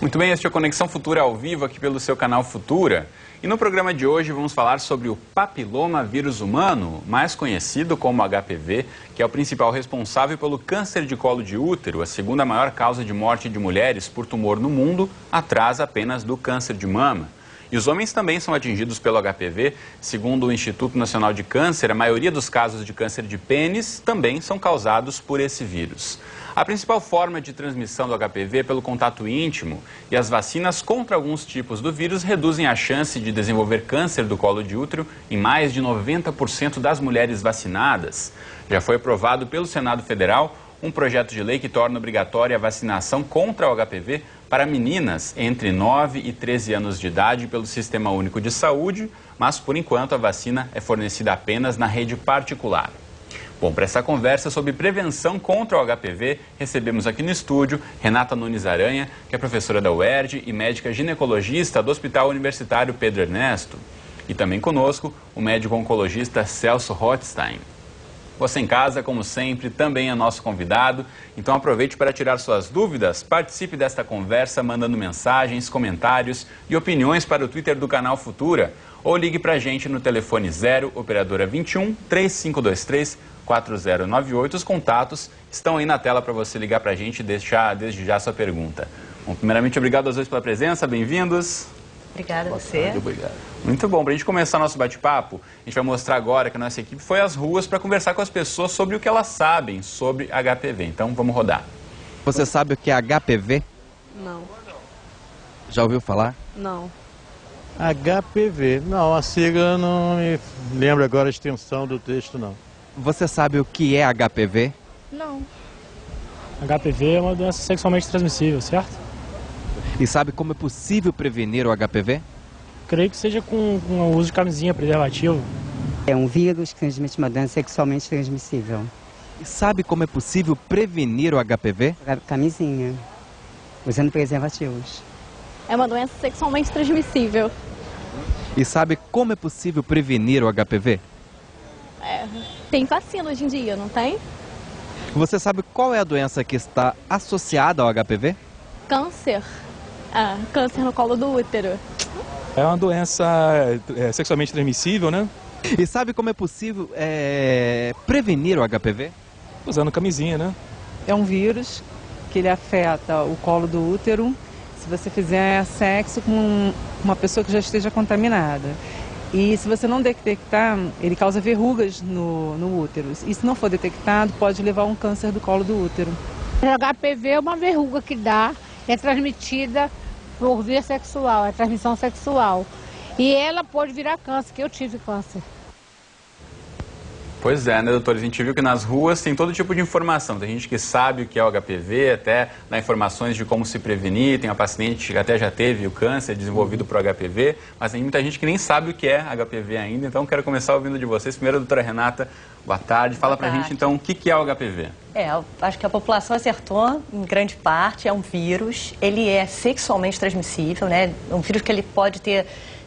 Muito bem, este é o Conexão Futura ao vivo aqui pelo seu canal Futura. E no programa de hoje vamos falar sobre o papiloma vírus humano, mais conhecido como HPV, que é o principal responsável pelo câncer de colo de útero, a segunda maior causa de morte de mulheres por tumor no mundo, atrás apenas do câncer de mama. E os homens também são atingidos pelo HPV. Segundo o Instituto Nacional de Câncer, a maioria dos casos de câncer de pênis também são causados por esse vírus. A principal forma de transmissão do HPV é pelo contato íntimo, e as vacinas contra alguns tipos do vírus reduzem a chance de desenvolver câncer do colo de útero em mais de 90% das mulheres vacinadas. Já foi aprovado pelo Senado Federal um projeto de lei que torna obrigatória a vacinação contra o HPV para meninas entre 9 e 13 anos de idade pelo Sistema Único de Saúde, mas por enquanto a vacina é fornecida apenas na rede particular. Bom, para essa conversa sobre prevenção contra o HPV, recebemos aqui no estúdio Renata Nunes Aranha, que é professora da UERJ e médica ginecologista do Hospital Universitário Pedro Ernesto. E também conosco o médico oncologista Celso Rothstein. Você em casa, como sempre, também é nosso convidado, então aproveite para tirar suas dúvidas, participe desta conversa mandando mensagens, comentários e opiniões para o Twitter do canal Futura ou ligue para a gente no telefone 0, operadora 21 3523 4098. Os contatos estão aí na tela para você ligar para a gente e deixar desde já a sua pergunta. Bom, primeiramente, obrigado aos dois pela presença, bem-vindos. Obrigada a você. Obrigado. Muito bom. Para a gente começar nosso bate-papo, a gente vai mostrar agora que a nossa equipe foi às ruas para conversar com as pessoas sobre o que elas sabem sobre HPV. Então, vamos rodar. Você sabe o que é HPV? Não. Já ouviu falar? Não. HPV. Não, a sigla não me lembro agora a extensão do texto, não. Você sabe o que é HPV? Não. HPV é uma doença sexualmente transmissível, certo? E sabe como é possível prevenir o HPV? Creio que seja com o uso de camisinha, preservativo. É um vírus que transmite uma doença sexualmente transmissível. E sabe como é possível prevenir o HPV? Camisinha, usando preservativos. É uma doença sexualmente transmissível. E sabe como é possível prevenir o HPV? Tem vacina hoje em dia, não tem? Você sabe qual é a doença que está associada ao HPV? Câncer. Câncer no colo do útero. É uma doença sexualmente transmissível, né? E sabe como é possível prevenir o HPV? Usando camisinha, né? É um vírus que ele afeta o colo do útero se você fizer sexo com uma pessoa que já esteja contaminada. E se você não detectar, ele causa verrugas no útero. E se não for detectado, pode levar a um câncer do colo do útero. O HPV é uma verruga que é transmitida por via sexual, é transmissão sexual. E ela pode virar câncer, que eu tive câncer. Pois é, né, doutor? A gente viu que nas ruas tem todo tipo de informação. Tem gente que sabe o que é o HPV, até dá informações de como se prevenir. Tem uma paciente que até já teve o câncer desenvolvido por HPV, mas tem muita gente que nem sabe o que é HPV ainda. Então, quero começar ouvindo de vocês. Primeiro, doutora Renata, boa tarde. Fala pra gente, então, o que é o HPV? Acho que a população acertou em grande parte. É um vírus, ele é sexualmente transmissível, né? É um vírus que ele pode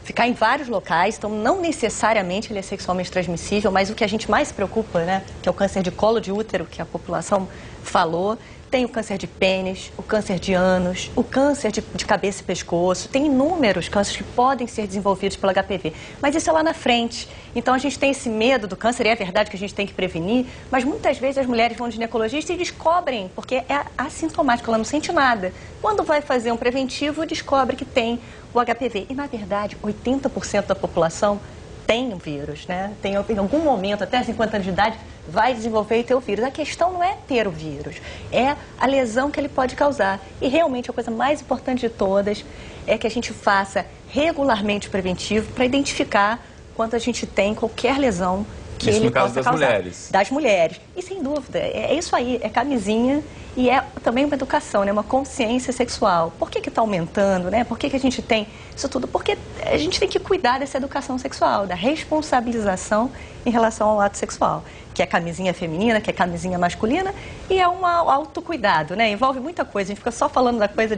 ficar em vários locais, então não necessariamente ele é sexualmente transmissível, mas o que a gente mais se preocupa, né, que é o câncer de colo de útero, que a população falou, tem o câncer de pênis, o câncer de ânus, o câncer de cabeça e pescoço, tem inúmeros cânceres que podem ser desenvolvidos pelo HPV, mas isso é lá na frente. Então a gente tem esse medo do câncer, e é verdade que a gente tem que prevenir, mas muitas vezes as mulheres vão no ginecologista e descobrem, porque é assintomático, ela não sente nada. Quando vai fazer um preventivo, descobre que tem o HPV. E na verdade, 80% da população tem o vírus, né? Tem em algum momento, até 50 anos de idade, vai desenvolver e ter o vírus. A questão não é ter o vírus, é a lesão que ele pode causar. E realmente a coisa mais importante de todas é que a gente faça regularmente o preventivo para identificar quando a gente tem qualquer lesão que isso ele no caso possa das causar. mulheres. Das mulheres. E sem dúvida, é isso aí, é camisinha e é também uma educação, né? Uma consciência sexual. Por que está aumentando, né? Por que a gente tem isso tudo? Porque a gente tem que cuidar dessa educação sexual, da responsabilização em relação ao ato sexual. Que é camisinha feminina, que é camisinha masculina e é um autocuidado, né? Envolve muita coisa, a gente fica só falando da coisa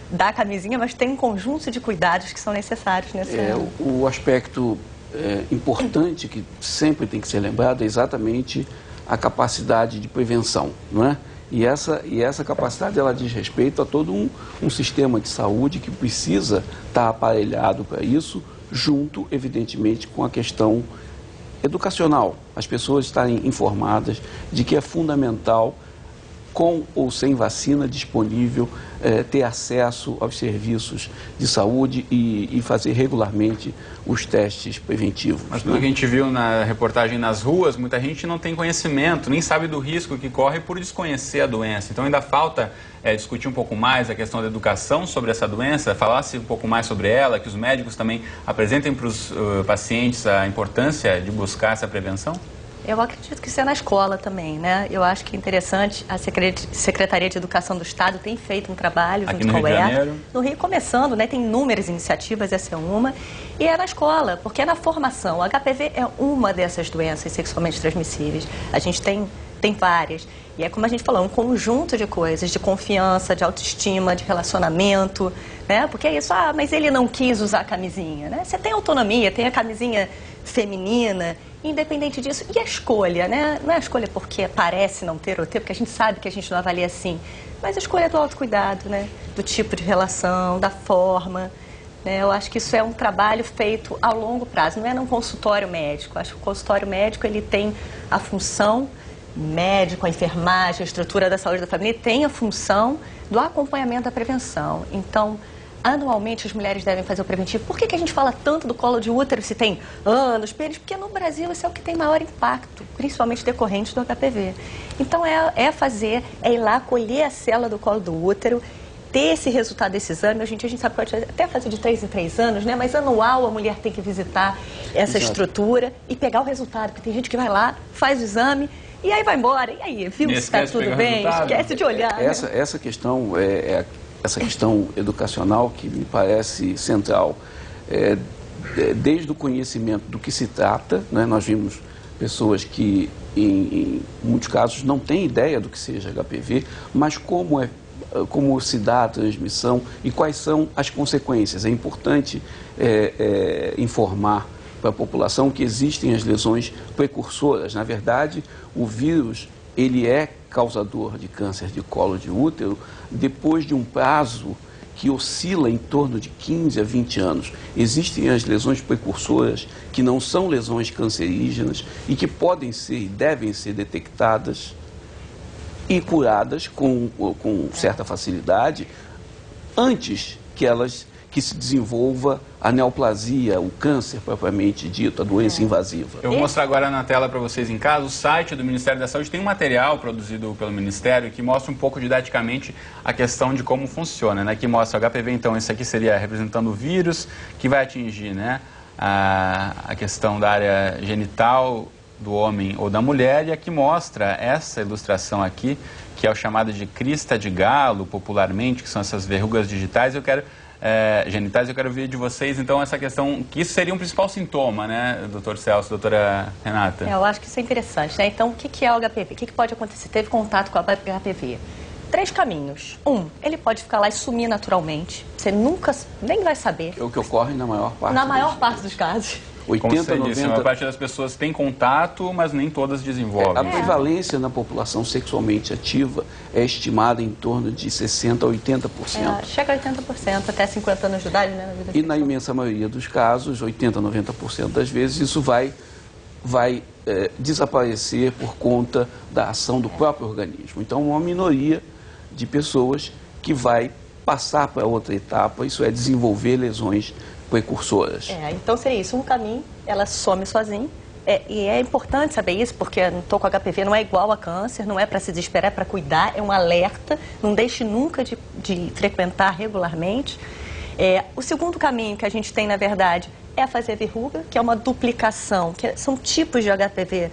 da camisinha, mas tem um conjunto de cuidados que são necessários nessa... O aspecto importante que sempre tem que ser lembrado é exatamente a capacidade de prevenção, não é? E essa capacidade, ela diz respeito a todo um sistema de saúde que precisa estar aparelhado para isso, junto, evidentemente, com a questão educacional. As pessoas estarem informadas de que é fundamental, com ou sem vacina disponível, ter acesso aos serviços de saúde e fazer regularmente os testes preventivos. Mas pelo que a gente viu na reportagem nas ruas, muita gente não tem conhecimento, nem sabe do risco que corre por desconhecer a doença. Então ainda falta discutir um pouco mais a questão da educação sobre essa doença, falar-se um pouco mais sobre ela, que os médicos também apresentem para os pacientes a importância de buscar essa prevenção? Eu acredito que isso é na escola também, né? Eu acho que é interessante, a Secretaria de Educação do Estado tem feito um trabalho aqui junto no com a Rio de UER. Janeiro. No Rio começando, né? Tem inúmeras iniciativas, essa é uma. E é na escola, porque é na formação. O HPV é uma dessas doenças sexualmente transmissíveis. A gente tem várias. E é como a gente falou, um conjunto de coisas, de confiança, de autoestima, de relacionamento, né? Porque é isso, mas ele não quis usar a camisinha, né? Você tem autonomia, tem a camisinha feminina, independente disso. E a escolha, né? Não é a escolha porque parece não ter ou ter, porque a gente sabe que a gente não avalia assim, mas a escolha do autocuidado, né? Do tipo de relação, da forma, né? Eu acho que isso é um trabalho feito a longo prazo, não é num consultório médico. Eu acho que o consultório médico, ele tem a função médico, a enfermagem, a estrutura da saúde da família, tem a função do acompanhamento da prevenção. Então, anualmente as mulheres devem fazer o preventivo. Por que a gente fala tanto do colo de útero se tem anos, pênis? Porque no Brasil isso é o que tem maior impacto, principalmente decorrente do HPV. Então é ir lá colher a célula do colo do útero, ter esse resultado desse exame. Hoje em dia a gente sabe que pode até fazer de 3 em 3 anos, né? Mas anual a mulher tem que visitar essa estrutura e pegar o resultado. Porque tem gente que vai lá, faz o exame e aí vai embora. E aí, viu se está tudo bem? Esquece de olhar. Essa questão essa questão educacional que me parece central, desde o conhecimento do que se trata, né? Nós vimos pessoas que, em muitos casos, não têm ideia do que seja HPV, mas como se dá a transmissão e quais são as consequências. É importante informar para a população que existem as lesões precursoras. Na verdade, o vírus, ele é causador de câncer de colo de útero depois de um prazo que oscila em torno de 15 a 20 anos. Existem as lesões precursoras que não são lesões cancerígenas e que podem ser e devem ser detectadas e curadas com certa facilidade antes que se desenvolva a neoplasia, o câncer propriamente dito, a doença invasiva. Eu vou mostrar agora na tela para vocês em casa o site do Ministério da Saúde. Tem um material produzido pelo Ministério que mostra um pouco didaticamente a questão de como funciona, né? Que mostra o HPV, então, esse aqui seria representando o vírus que vai atingir, né, a questão da área genital do homem ou da mulher, e aqui mostra essa ilustração aqui, que é o chamado de crista de galo, popularmente, que são essas verrugas digitais. Genitais, eu quero ver de vocês, então, essa questão, que isso seria um principal sintoma, né, doutor Celso, doutora Renata? Eu acho que isso é interessante, né? Então, o que é o HPV? O que pode acontecer? Teve contato com o HPV? 3 caminhos. Ele pode ficar lá e sumir naturalmente. Você nunca, nem vai saber. É o que ocorre na maior parte. Na maior parte dos casos. 80, 90... A maior parte das pessoas tem contato, mas nem todas desenvolvem. A prevalência na população sexualmente ativa é estimada em torno de 60% a 80%. Chega a 80%, até 50 anos de idade, né? E na imensa maioria dos casos, 80% a 90% das vezes, isso vai desaparecer por conta da ação do próprio organismo. Então, uma minoria de pessoas que vai passar para outra etapa, isso é desenvolver lesões precursoras. Então seria isso, um caminho, ela some sozinha. E é importante saber isso, porque não estou com HPV, não é igual a câncer, não é para se desesperar, é para cuidar, é um alerta, não deixe nunca de frequentar regularmente. O segundo caminho que a gente tem, na verdade, é a fazer verruga, que é uma duplicação, são tipos de HPV,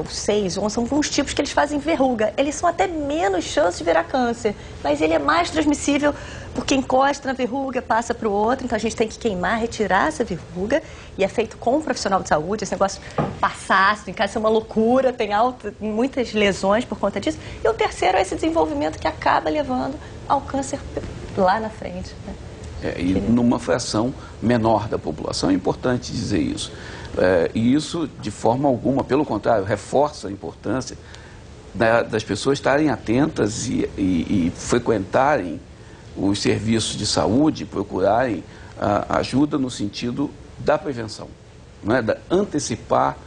os 6, 11, são alguns tipos que eles fazem verruga. Eles são até menos chance de virar câncer, mas ele é mais transmissível porque encosta na verruga, passa para o outro, então a gente tem que queimar, retirar essa verruga, e é feito com um profissional de saúde. Esse negócio passar ácido em casa é uma loucura, tem muitas lesões por conta disso. E o terceiro é esse desenvolvimento que acaba levando ao câncer lá na frente, né? E numa fração menor da população, é importante dizer isso. E isso, de forma alguma, pelo contrário, reforça a importância das pessoas estarem atentas e frequentarem os serviços de saúde, procurarem ajuda no sentido da prevenção, não é? Da antecipar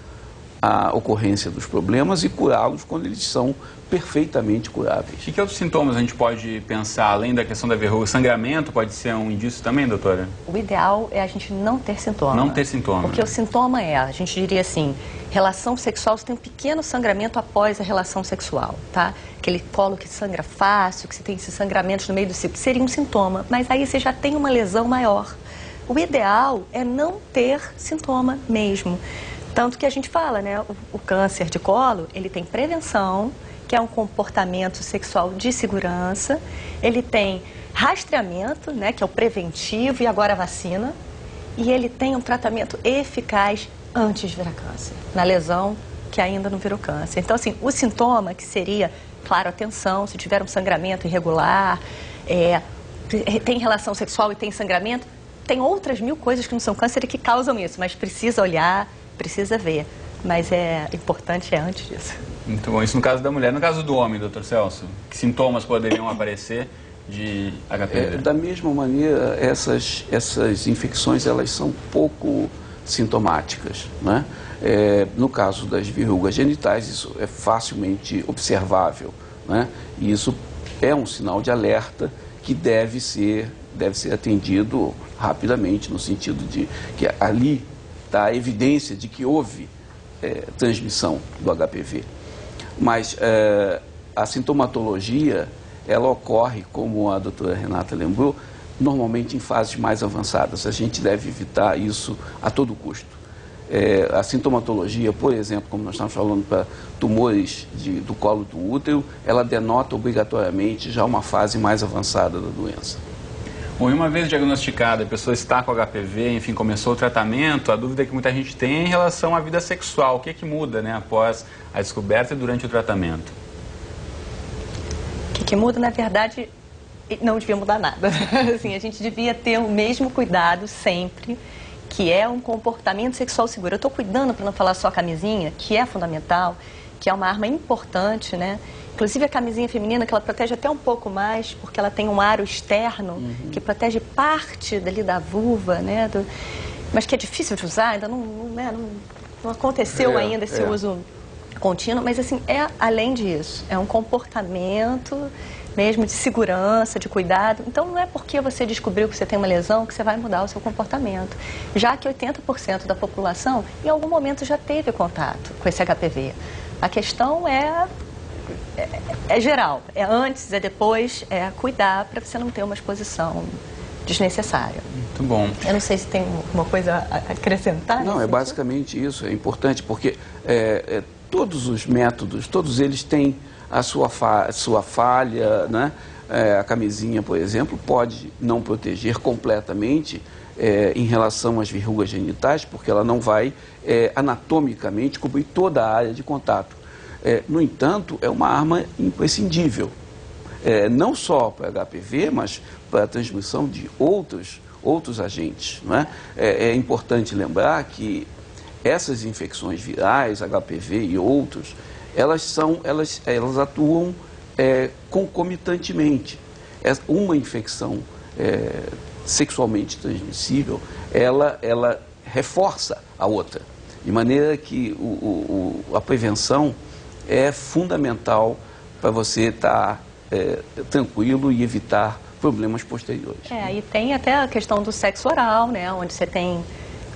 a ocorrência dos problemas e curá-los quando eles são perfeitamente curáveis. E que outros sintomas a gente pode pensar, além da questão da verruga? Sangramento pode ser um indício também, doutora? O ideal é a gente não ter sintoma. Não ter sintoma. Porque o sintoma a gente diria assim, relação sexual, você tem um pequeno sangramento após a relação sexual, tá? Aquele colo que sangra fácil, que você tem esses sangramentos no meio do ciclo, seria um sintoma, mas aí você já tem uma lesão maior. O ideal é não ter sintoma mesmo. Tanto que a gente fala, né, o câncer de colo, ele tem prevenção, que é um comportamento sexual de segurança, ele tem rastreamento, né, que é o preventivo, e agora a vacina, e ele tem um tratamento eficaz antes de virar câncer, na lesão que ainda não virou câncer. Então, assim, o sintoma que seria, claro, atenção, se tiver um sangramento irregular, tem relação sexual e tem sangramento, tem outras 1000 coisas que não são câncer e que causam isso, mas precisa olhar, precisa ver, mas importante antes disso. Muito bom. Isso no caso da mulher. No caso do homem, doutor Celso, que sintomas poderiam aparecer de HPV? Da mesma maneira, essas infecções, elas são pouco sintomáticas, né? No caso das verrugas genitais, isso é facilmente observável, né? E isso é um sinal de alerta que deve ser atendido rapidamente, no sentido de que ali está a evidência de que houve transmissão do HPV. Mas a sintomatologia, ela ocorre, como a doutora Renata lembrou, normalmente em fases mais avançadas. A gente deve evitar isso a todo custo. A sintomatologia, por exemplo, como nós estamos falando para tumores do colo do útero, ela denota obrigatoriamente já uma fase mais avançada da doença. Bom, e uma vez diagnosticada, a pessoa está com HPV, enfim, começou o tratamento, a dúvida que muita gente tem é em relação à vida sexual. O que é que muda, né, após a descoberta e durante o tratamento? O que muda, na verdade, não devia mudar nada. Assim, a gente devia ter o mesmo cuidado sempre, que é um comportamento sexual seguro. Eu estou cuidando, para não falar só a camisinha, que é fundamental, que é uma arma importante, né? Inclusive a camisinha feminina, que ela protege até um pouco mais, porque ela tem um aro externo que protege parte dali da vulva, né? Mas que é difícil de usar, ainda não aconteceu ainda esse uso contínuo. Mas assim, além disso, é um comportamento mesmo de segurança, de cuidado. Então não é porque você descobriu que você tem uma lesão que você vai mudar o seu comportamento. Já que 80% da população, em algum momento, já teve contato com esse HPV. A questão é geral, é antes, é depois, é cuidar para você não ter uma exposição desnecessária. Muito bom. Eu não sei se tem uma coisa a acrescentar. Não, basicamente isso, é importante porque todos os métodos, todos eles têm a sua falha, né? A camisinha, por exemplo, pode não proteger completamente em relação às verrugas genitais, porque ela não vai anatomicamente cobrir toda a área de contato. No entanto, é uma arma imprescindível, não só para HPV, mas para a transmissão de outros agentes, não é? É importante lembrar que essas infecções virais, HPV e outros, elas atuam concomitantemente. Uma infecção sexualmente transmissível, ela reforça a outra, de maneira que a prevenção é fundamental para você estar tranquilo e evitar problemas posteriores. E tem até a questão do sexo oral, né, onde você tem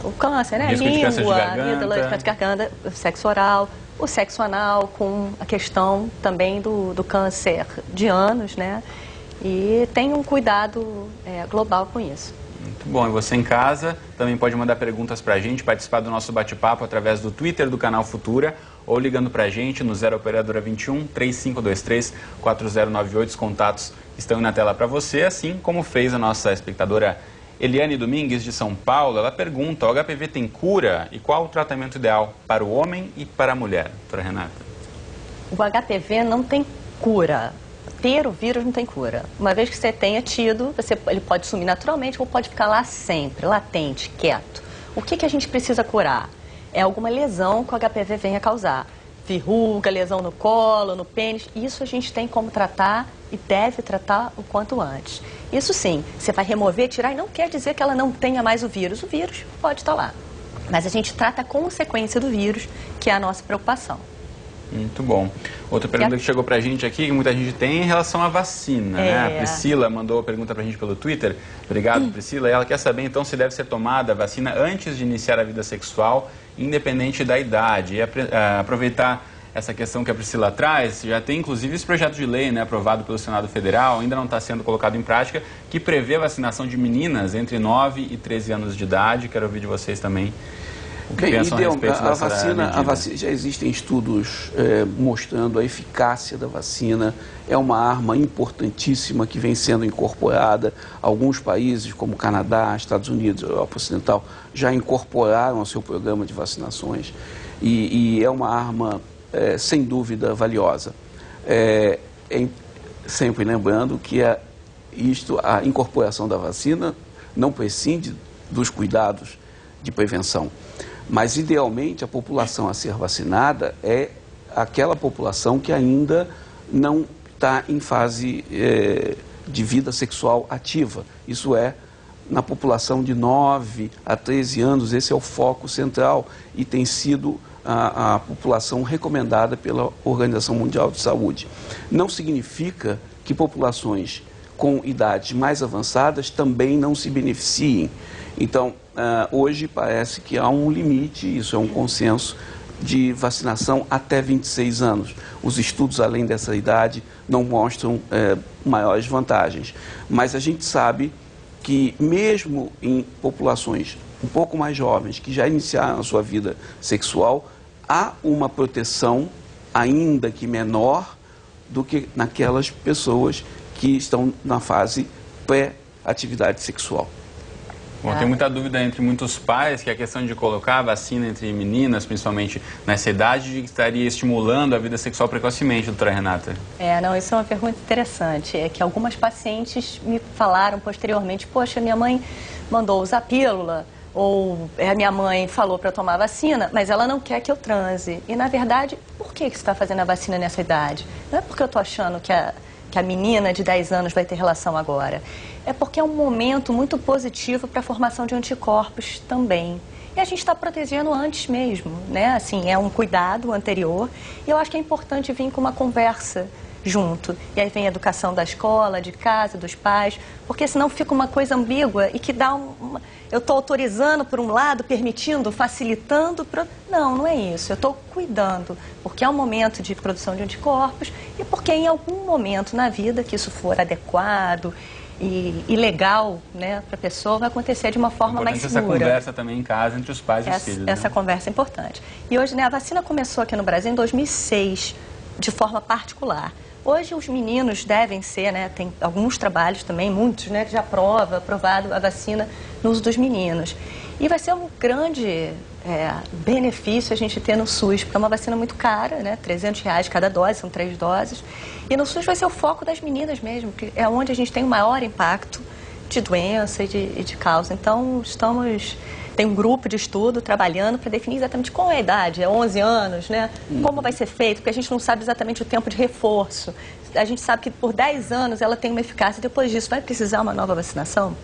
o câncer, né, língua, amígdala, câncer de garganta, o sexo oral, o sexo anal, com a questão também do câncer de ânus, né, e tem um cuidado global com isso. Muito bom. E você em casa também pode mandar perguntas para a gente, participar do nosso bate-papo através do Twitter do canal Futura ou ligando para a gente no 0 Operadora 21 3523 4098. Os contatos estão na tela para você, assim como fez a nossa espectadora Eliane Domingues, de São Paulo. Ela pergunta: o HPV tem cura e qual o tratamento ideal para o homem e para a mulher? Doutora Renata. O HPV não tem cura. Ter o vírus não tem cura. Uma vez que você tenha tido, ele pode sumir naturalmente ou pode ficar lá sempre, latente, quieto. O que a gente precisa curar? É alguma lesão que o HPV venha causar. verruga, lesão no colo, no pênis, isso a gente tem como tratar e deve tratar o quanto antes. Isso sim, você vai remover, tirar, e não quer dizer que ela não tenha mais o vírus pode estar lá. Mas a gente trata a consequência do vírus, que é a nossa preocupação. Muito bom. Outra pergunta que chegou pra gente aqui, que muita gente tem, em relação à vacina, né? A Priscila mandou a pergunta pra gente pelo Twitter. Obrigado, Priscila. E ela quer saber, então, se deve ser tomada a vacina antes de iniciar a vida sexual, independente da idade. E aproveitar essa questão que a Priscila traz, já tem, inclusive, esse projeto de lei, né, aprovado pelo Senado Federal, ainda não está sendo colocado em prática, que prevê a vacinação de meninas entre 9 e 13 anos de idade. Quero ouvir de vocês também. A vacina, já existem estudos mostrando a eficácia da vacina. É uma arma importantíssima que vem sendo incorporada. Alguns países, como Canadá, Estados Unidos, Europa Ocidental, já incorporaram ao seu programa de vacinações. E é uma arma, sem dúvida, valiosa. Sempre lembrando que a incorporação da vacina não prescinde dos cuidados de prevenção. Mas, idealmente, a população a ser vacinada é aquela população que ainda não está em fase de vida sexual ativa. Isso é, na população de 9 a 13 anos, esse é o foco central e tem sido a população recomendada pela Organização Mundial de Saúde. Não significa que populações com idades mais avançadas também não se beneficiem. Então, hoje parece que há um limite, isso é um consenso, de vacinação até 26 anos. Os estudos além dessa idade não mostram maiores vantagens. Mas a gente sabe que mesmo em populações um pouco mais jovens, que já iniciaram a sua vida sexual, há uma proteção, ainda que menor, do que naquelas pessoas que estão na fase pré-atividade sexual. Bom, tem muita dúvida entre muitos pais que a questão de colocar a vacina entre meninas, principalmente nessa idade, estaria estimulando a vida sexual precocemente, doutora Renata. Não, isso é uma pergunta interessante. É que algumas pacientes me falaram posteriormente, poxa, minha mãe mandou usar pílula, ou a minha mãe falou para eu tomar vacina, mas ela não quer que eu transe. E, na verdade, por que você está fazendo a vacina nessa idade? Não é porque eu estou achando que a menina de 10 anos vai ter relação agora. É porque é um momento muito positivo para a formação de anticorpos também. E a gente está protegendo antes mesmo, né? Assim, é um cuidado anterior. E eu acho que é importante vir com uma conversa junto. E aí vem a educação da escola, de casa, dos pais, porque senão fica uma coisa ambígua e que dá eu estou autorizando por um lado, permitindo, facilitando. Não é isso. Eu estou cuidando, porque é um momento de produção de anticorpos e porque em algum momento na vida que isso for adequado e legal, né, para a pessoa, vai acontecer de uma forma mais segura. Essa conversa também em casa entre os pais e os filhos. Essa conversa é importante. E hoje, né, a vacina começou aqui no Brasil em 2006, de forma particular. Hoje os meninos devem ser, né, tem alguns trabalhos também, muitos, né, que já aprovado a vacina no uso dos meninos. E vai ser um grande benefício a gente ter no SUS, porque é uma vacina muito cara, né, R$300 cada dose, são 3 doses. E no SUS vai ser o foco das meninas mesmo, que é onde a gente tem o maior impacto de doença e de causa. Então, tem um grupo de estudo trabalhando para definir exatamente qual é a idade, é 11 anos, né? Como vai ser feito, porque a gente não sabe exatamente o tempo de reforço. A gente sabe que por 10 anos ela tem uma eficácia, depois disso vai precisar uma nova vacinação?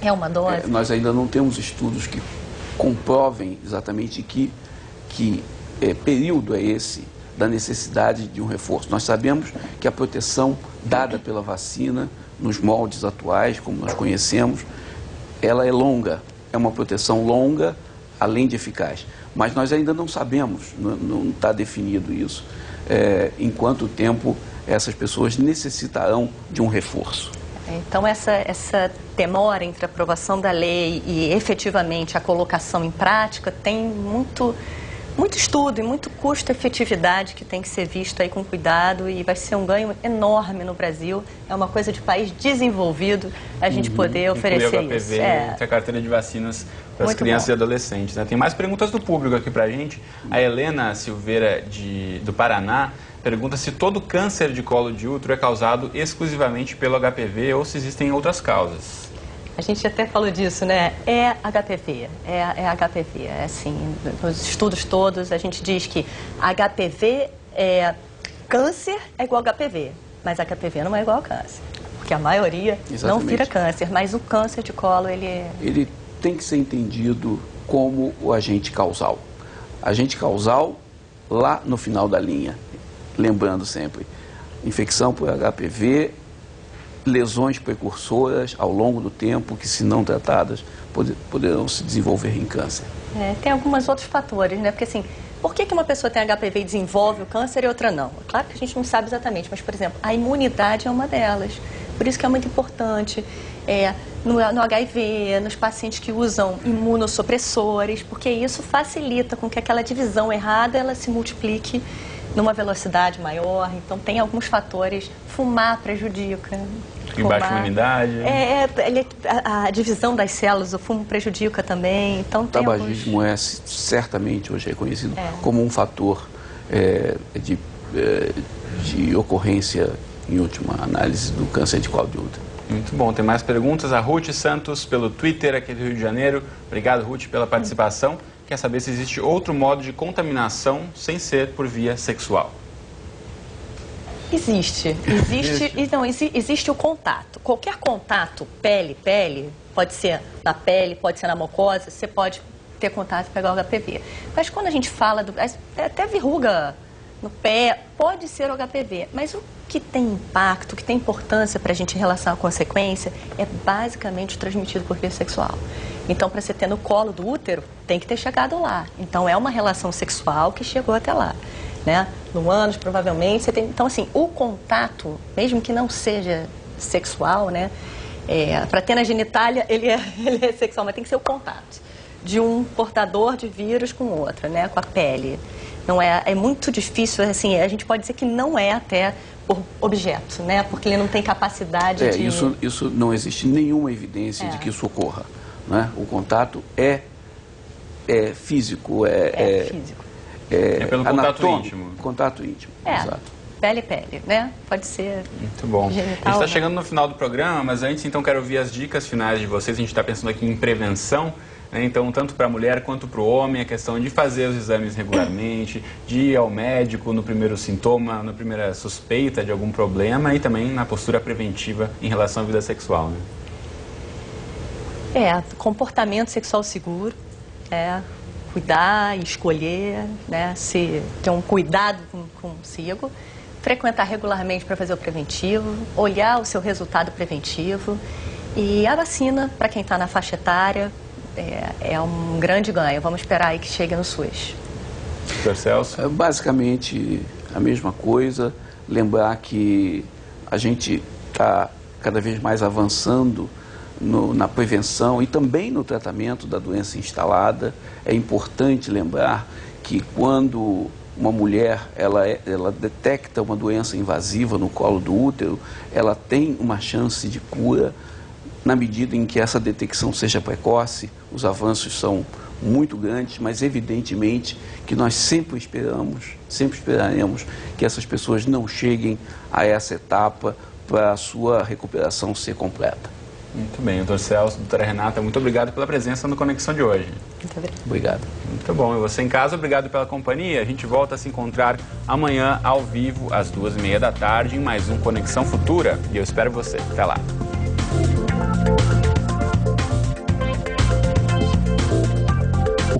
É uma dose? Nós ainda não temos estudos que comprovem exatamente que período é esse da necessidade de um reforço. Nós sabemos que a proteção dada pela vacina, nos moldes atuais, como nós conhecemos, ela é longa. É uma proteção longa, além de eficaz. Mas nós ainda não sabemos, não está definido isso, em quanto tempo essas pessoas necessitarão de um reforço. Então, essa demora entre a aprovação da lei e efetivamente a colocação em prática tem muito estudo e muito custo-efetividade que tem que ser visto aí com cuidado e vai ser um ganho enorme no Brasil. É uma coisa de país desenvolvido a gente poder oferecer HPV isso. Entre a carteira de vacinas para as crianças e adolescentes, né? Tem mais perguntas do público aqui para a gente. A Helena Silveira, do Paraná, pergunta se todo câncer de colo de útero é causado exclusivamente pelo HPV ou se existem outras causas. A gente até falou disso, né? É HPV, é HPV. É assim, nos estudos todos a gente diz que HPV câncer é igual a HPV, mas HPV não é igual a câncer. Porque a maioria não vira câncer, mas o câncer de colo, ele tem que ser entendido como o agente causal. Agente causal lá no final da linha. Lembrando sempre, infecção por HPV, lesões precursoras ao longo do tempo que, se não tratadas, poderão se desenvolver em câncer. Tem alguns outros fatores, né? Porque assim, por que uma pessoa tem HPV e desenvolve o câncer e outra não? Claro que a gente não sabe exatamente, mas, por exemplo, a imunidade é uma delas. Por isso que é muito importante no HIV, nos pacientes que usam imunossupressores, porque isso facilita com que aquela divisão errada ela se multiplique numa velocidade maior. Então, tem alguns fatores. Fumar prejudica. E baixa imunidade. A divisão das células, o fumo prejudica também. Então, o tabagismo certamente hoje reconhecido como um fator de ocorrência, em última análise, do câncer de colo de útero. Muito bom. Tem mais perguntas? A Ruth Santos, pelo Twitter, aqui do Rio de Janeiro. Obrigado, Ruth, pela participação. Quer saber se existe outro modo de contaminação sem ser por via sexual? Existe o contato. Qualquer contato, pele, pode ser na pele, pode ser na mucosa, você pode ter contato e pegar o HPV. Mas quando a gente fala até verruga no pé, pode ser o HPV. Mas o que tem impacto, o que tem importância para a gente em relação à consequência, é basicamente transmitido por via sexual. Então, para você ter no colo do útero, tem que ter chegado lá. Então, é uma relação sexual que chegou até lá, né? No ânus, provavelmente, você tem... Então, assim, o contato, mesmo que não seja sexual, né? Para ter na genitália, ele é sexual, mas tem que ser o contato de um portador de vírus com outra, né? Com a pele. Não é muito difícil, assim, a gente pode dizer que não é até por objeto, né? Porque ele não tem capacidade de... Isso não existe nenhuma evidência de que isso ocorra, né? O contato é físico, físico. É pelo contato íntimo. Contato íntimo, exato. Pele, né? Pode ser. Muito bom. Genital, a gente está chegando no final do programa, mas antes, então, quero ouvir as dicas finais de vocês. A gente está pensando aqui em prevenção, né? Então, tanto para a mulher quanto para o homem, a questão de fazer os exames regularmente, de ir ao médico no primeiro sintoma, na primeira suspeita de algum problema e também na postura preventiva em relação à vida sexual, né? Comportamento sexual seguro, cuidar e escolher, né? Ter um cuidado consigo, frequentar regularmente para fazer o preventivo, olhar o seu resultado preventivo e a vacina para quem está na faixa etária é um grande ganho. Vamos esperar aí que chegue no SUS. Dr. Celso? Basicamente a mesma coisa, lembrar que a gente está cada vez mais avançando na prevenção e também no tratamento da doença instalada. É importante lembrar que quando uma mulher ela detecta uma doença invasiva no colo do útero, ela tem uma chance de cura na medida em que essa detecção seja precoce. Os avanços são muito grandes, mas evidentemente que nós sempre esperaremos que essas pessoas não cheguem a essa etapa para a sua recuperação ser completa. Muito bem, doutor Celso, doutora Renata, muito obrigado pela presença no Conexão de hoje. Muito obrigado. Muito bom, e você em casa, obrigado pela companhia. A gente volta a se encontrar amanhã ao vivo, às 2h30 da tarde, em mais um Conexão Futura. E eu espero você. Até lá.